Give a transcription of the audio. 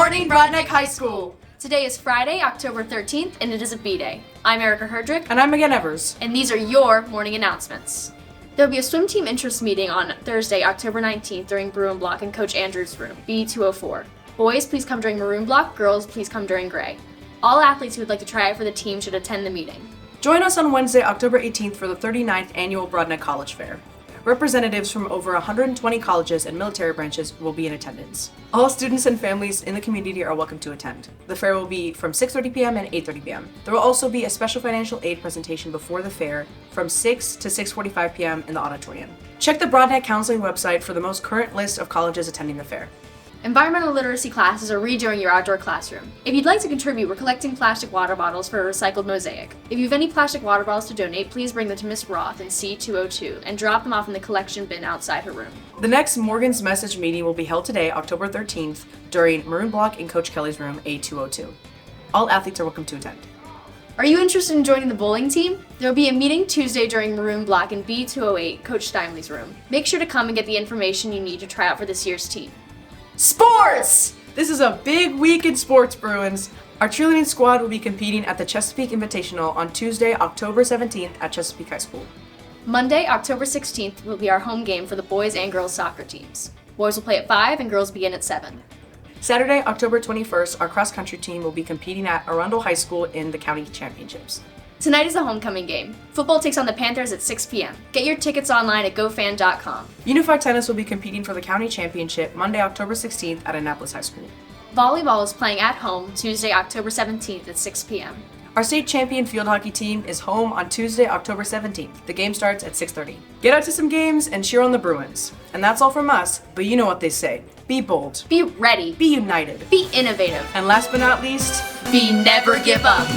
morning, Broadneck High School. Today is Friday, October 13th, and it is a B-Day. I'm Erica Herdrick. And I'm Megan Evers. And these are your morning announcements. There'll be a swim team interest meeting on Thursday, October 19th during Bruin Block in Coach Andrews' room, B204. Boys, please come during Maroon Block. Girls, please come during Gray. All athletes who would like to try out for the team should attend the meeting. Join us on Wednesday, October 18th for the 39th Annual Broadneck College Fair. Representatives from over 120 colleges and military branches will be in attendance. All students and families in the community are welcome to attend. The fair will be from 6:30 p.m. and 8:30 p.m. There will also be a special financial aid presentation before the fair from 6 to 6:45 p.m. in the auditorium. Check the Broadneck Counseling website for the most current list of colleges attending the fair. Environmental literacy classes are redoing your outdoor classroom. If you'd like to contribute, we're collecting plastic water bottles for a recycled mosaic. If you have any plastic water bottles to donate, please bring them to Miss Roth in C202 and drop them off in the collection bin outside her room. The next Morgan's Message meeting will be held today, October 13th, during Maroon Block in Coach Kelly's room, A202. All athletes are welcome to attend. Are you interested in joining the bowling team? There will be a meeting Tuesday during Maroon Block in B208, Coach Steinley's room. Make sure to come and get the information you need to try out for this year's team. Sports! This is a big week in sports, Bruins. Our cheerleading squad will be competing at the Chesapeake Invitational on Tuesday, October 17th at Chesapeake High School. Monday, October 16th will be our home game for the boys and girls soccer teams. Boys will play at 5 and girls begin at 7. Saturday, October 21st, our cross-country team will be competing at Arundel High School in the county championships. Tonight is the homecoming game. Football takes on the Panthers at 6 p.m. Get your tickets online at gofan.com. Unified Tennis will be competing for the county championship Monday, October 16th at Annapolis High School. Volleyball is playing at home Tuesday, October 17th at 6 p.m. Our state champion field hockey team is home on Tuesday, October 17th. The game starts at 6:30. Get out to some games and cheer on the Bruins. And that's all from us, but you know what they say. Be bold. Be ready. Be united. Be innovative. And last but not least, be never give up.